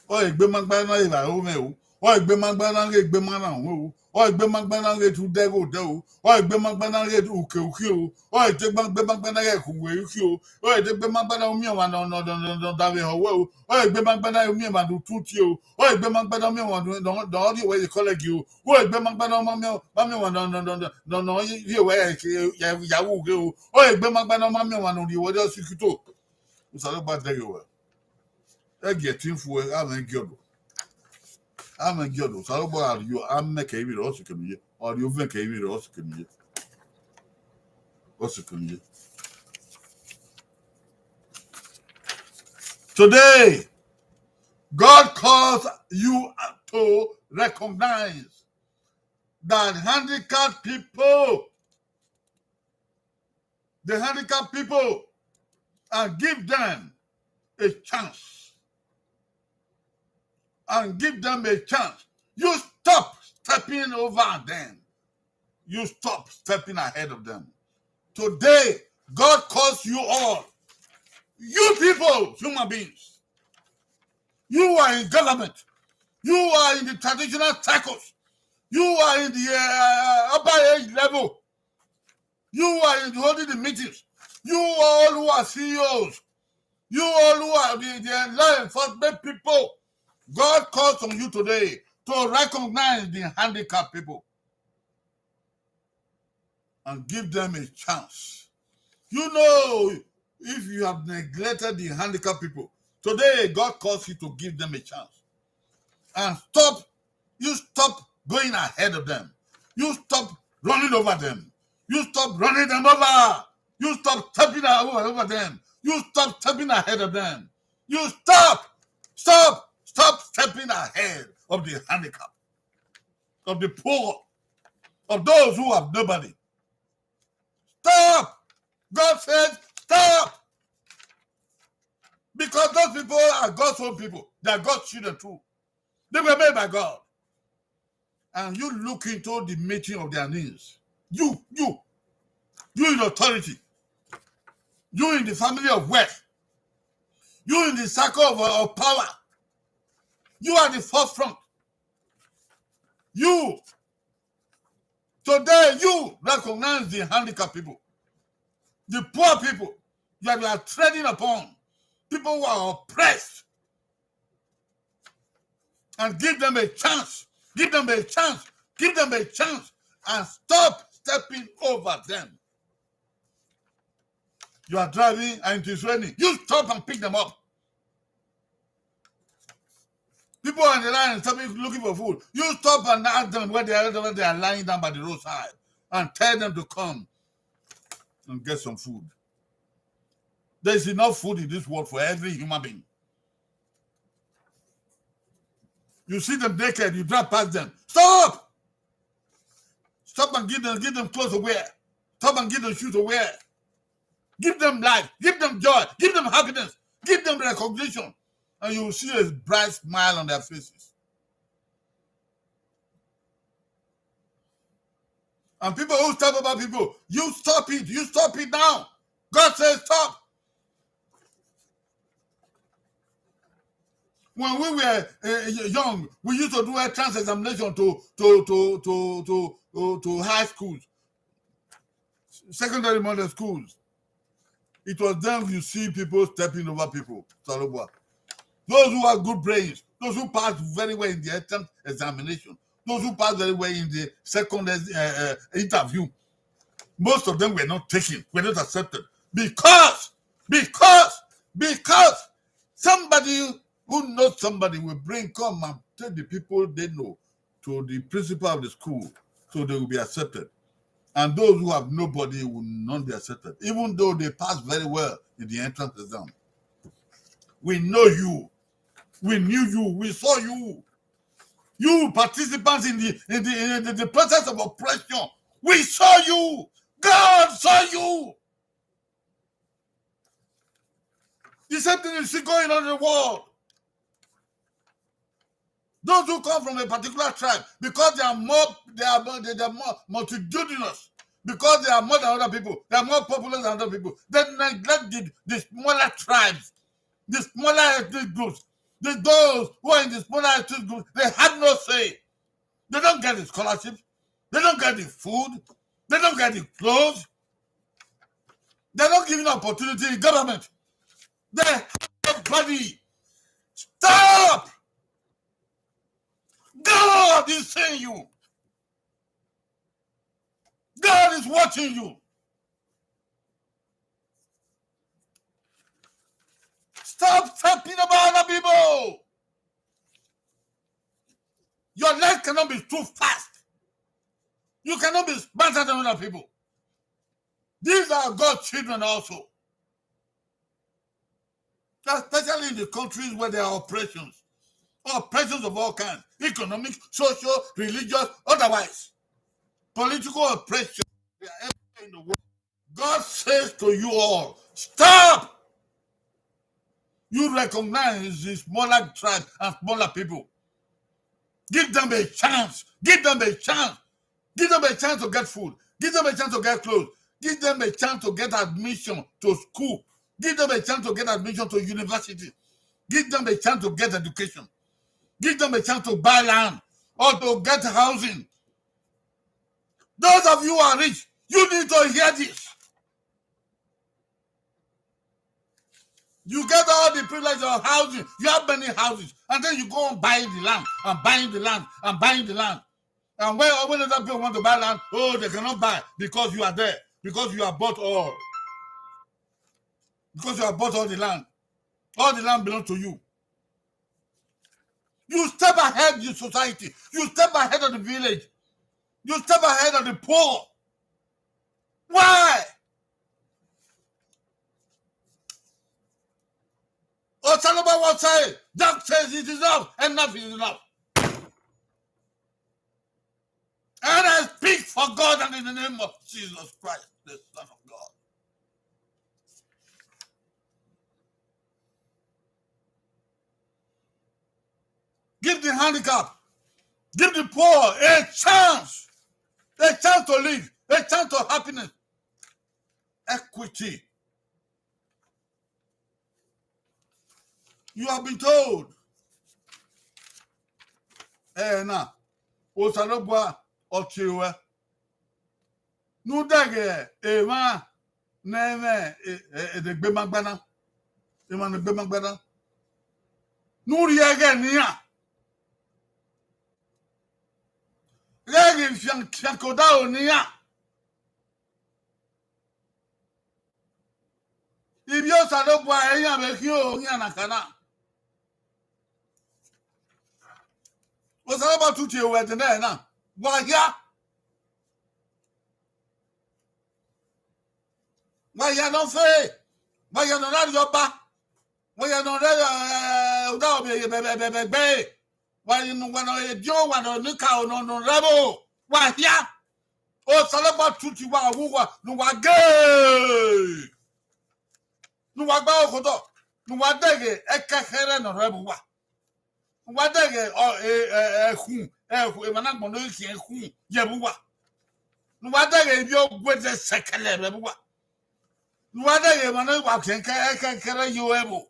O egbe bangbana ira o me o. O egbe bangbana re egbe mana o. O egbe bangbana re tu dego de o. O egbe bangbana re uke uke o. O egbe bangbana re kunwe uke o. O egbe bangbana o mi wa no dawe ho o. O egbe bangbana o mi ma du tuti o. O egbe bangbana mi wa do ri we college o. O egbe bangbana o mi wa no ri we ya wu ge o. O egbe bangbana o mi wa no ri we do sikito. Usalo ba de yo. Eghe tinfu e amen gyodo. Amen gyodo. Salo ba you amme ke bi ro sikenu ye. Or you ven ke bi ro sikenu ye. O sikenu ye. Today, God calls you to recognize that handicapped people, and give them a chance. And give them a chance. You stop stepping over them. You stop stepping ahead of them. Today, God calls you all. You people, human beings. You are in government. You are in the traditional circles. You are in the upper age level. You are in holding the meetings. You all who are CEOs. You all who are the law enforcement people. God calls on you today to recognize the handicapped people and give them a chance. You know, if you have neglected the handicapped people, today God calls you to give them a chance. And stop going ahead of them. You stop running over them. You stop running them over. You stop stepping over them. You stop stepping ahead of them. You stop stepping ahead of the handicapped, of the poor, of those who have nobody. Stop! God says, stop! Because those people are God's own people. They are God's children too. They were made by God. And you look into the meeting of their needs. You in authority. You in the family of wealth. You in the circle of power. You are the forefront. You. Today, you recognize the handicapped people. The poor people that we are treading upon. People who are oppressed. And give them a chance. Give them a chance. Give them a chance. And stop stepping over them. You are driving and it is raining. You stop and pick them up. People on the line looking for food. You stop and ask them where they are lying down by the roadside and tell them to come and get some food. There is enough food in this world for every human being. You see them naked, you drive past them. Stop! Stop and give them clothes to wear. Stop and give them shoes to wear. Give them life, give them joy, give them happiness, give them recognition. And you will see a bright smile on their faces. And people who talk about people, you stop it now. God says stop. When we were young, we used to do a trans examination to high schools, secondary model schools. It was then you see people stepping over people. Those who have good brains, those who pass very well in the entrance examination, those who pass very well in the second interview, most of them were not taken, were not accepted. Because somebody who knows somebody will come and take the people they know to the principal of the school so they will be accepted. And those who have nobody will not be accepted, even though they pass very well in the entrance exam. We know you. We knew you. We saw you. You participants in the process of oppression. We saw you. God saw you. The same thing is going on in the world. Those who come from a particular tribe, because they are more multitudinous, because they are more than other people, they are more popular than other people, they neglect the smaller tribes, the smaller ethnic groups. Those who are in the smaller ethnic groups, they have no say. They don't get the scholarships, they don't get the food, they don't get the clothes, they're not given opportunity in government. They have nobody. Stop! God is saying you. God is watching you. Stop talking about other people. Your life cannot be too fast. You cannot be smarter than other people. These are God's children also. Especially in the countries where there are oppressions of all kinds, economic, social, religious, otherwise. Political oppression in the world. God says to you all, stop! You recognize the smaller tribes and smaller people. Give them a chance. Give them a chance. Give them a chance to get food. Give them a chance to get clothes. Give them a chance to get admission to school. Give them a chance to get admission to university. Give them a chance to get education. Give them a chance to buy land or to get housing. Those of you who are rich, you need to hear this. You get all the privilege of housing. You have many houses. And then you go on buying the land and buying the land and buying the land. And when other people want to buy land, oh, they cannot buy because you are there. Because you have bought all. Because you have bought all the land. All the land belongs to you. You step ahead of the society. You step ahead of the village. You step ahead of the poor. Why? Oh, Salomon was saying, that says it is enough. Enough is enough. And I speak for God and in the name of Jesus Christ, the Son of God. Give the handicapped, give the poor a chance to live, a chance to happiness, equity. You have been told, now, Osalobwa Ochiwe, Nudage, Emwan, Neme, the Bemagbana, Eman the Bemagbana, Nuriaga Nia. Legi Fiancoda Nia. If you Salobwa, Eya Mekio, Yanakana. What's about to you at the now? Why, yeah? Why, yeah, don't say? Why you not your back? Why you not baby? Why you know when I do one on the cow no rebel? Why, yeah? Oh, Salaba Tuti wa no wa gay. No wa ba okodo. No wa dege ekekere no rebel wa. No wa dege managmo no ki ehun yebu wa. No wa dege bi ogwede sekele rebel wa. No wa dege managmo wa ekekere yebu.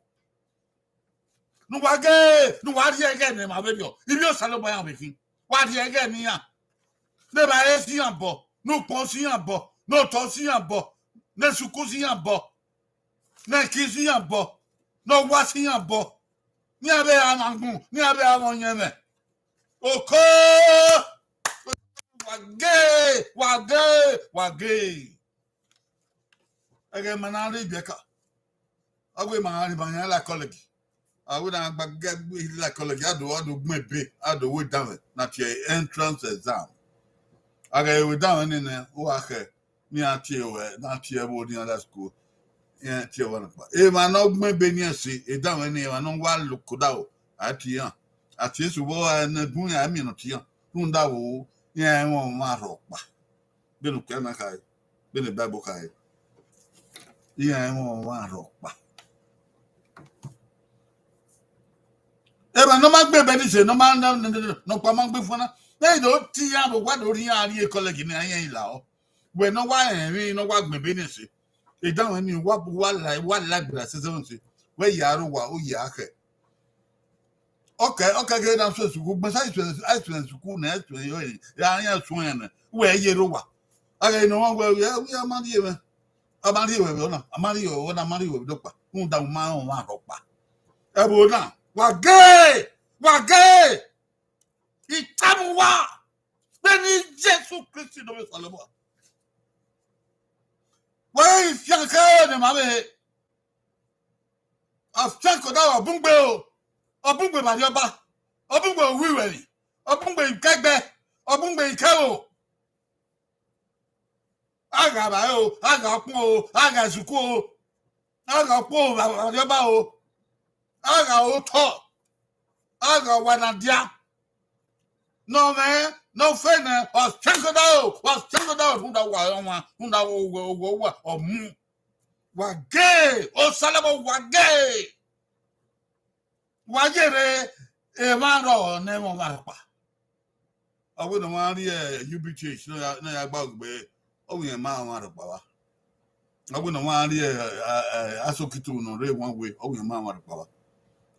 No wa gay. No wa die again ni ma be dio. Ibi o Salaba yan be kin. Wa die again ni ya. Ne ba esi yan bo. No pon si yan bo. No to si yan bo. Ne suku si yan bo. Ne ki si yan bo. No wa si yan bo. Ni abe amangun. Ni abe amon yeme. Oko! Wage! Wage! Wage! Ege manari beka. Agwe manari banya la college. Awe na bagge la college. Ado gmebe. Ado we down na tie entrance exam. Aga we down in ne wo ake. Ni atie we na tie bo ni other school. Yeah, tie one pa. E ma no gmebe ni ase. E down ni ma no wa lokoda o. Atie an. Atie so bo na bun ya mi no tie an. Nda wo ye won ma ropa. Be no kema kai. Be ne bible kai. Ye won ma ropa. E ba no ma gbe be ni se no ma no pa ma gbe fun na. E do ti ya bo wa do ri an ri college ni ayen ila o. We no wa en no wa gbe be ni se. E down ni wa wa la se se we yaro wa o ya ke. Okay, get down so school, but I school next to you. Yeah, swing. Where you wa. I know where we are money. A money with a money or a money with Dopa. Who down my own ropa. I will not. What gay! What gay! Itamuwa! Benny Jesus Christ of Salama. Where is young girl, mammy? I've checked out a bumbo. Obungbe Marioba, Obungbe Wiweri, Obungbe Kegbe, Obungbe Ikeo. Aga Bao, Aga Po, Aga Zuko, Aga Po, Marioba, Aga Oto, Aga Wanadia. No man, no fena, was changled out, Hunda or Mu. Wage, O Salabo Wage. Wajere Emaro nemo marpa. I wouldn't want UBT, no about be only a man marpa. I wouldn't want Asokitu no re one way, only a man marpa.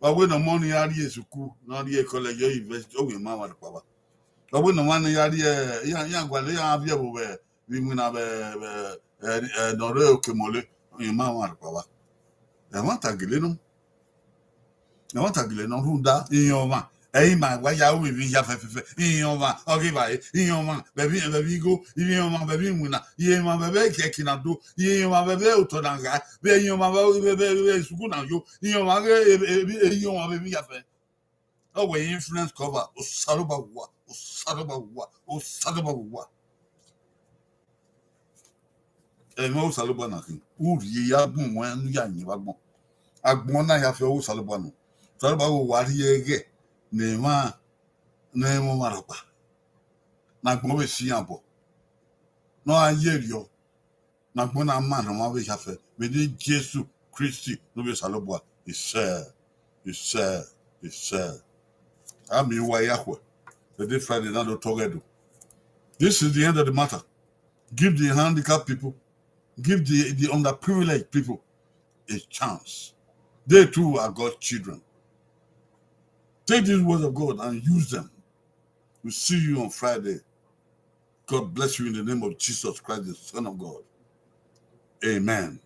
I wouldn't money idea suku, not the college university, only a man marpa. I wouldn't want the idea young Gualia where we win have no real Kimole, only a man marpa. I want a gillinum. I want to get on Hunda in your man. Hey, man, why are we in your man? Okay, bye. In your man, baby, go. In your man, baby, winner. Ye, my baby, cannot do. Ye, my baby, Utonanga. Where your man, baby, Sukuna, you. In your man, baby, oh, we influence cover. Oh, Saruba, oh, Saruba. And no Saruba nothing. Ooh, ye are Mwen, Yan, Agbona ya fe o Salubano. Salaba wo wari Eghe ne ma na mo marapa. Na gbo be si abo. No ayerio. Na gbo na ma na ma be ya fe. Be di Jesus Christ no be Salubwa. It's Ami wa yakwe. The day Friday na do togedo. This is the end of the matter. Give the handicapped people, give the underprivileged people a chance. They too are God's children. Take these words of God and use them. We'll see you on Friday. God bless you in the name of Jesus Christ, the Son of God. Amen.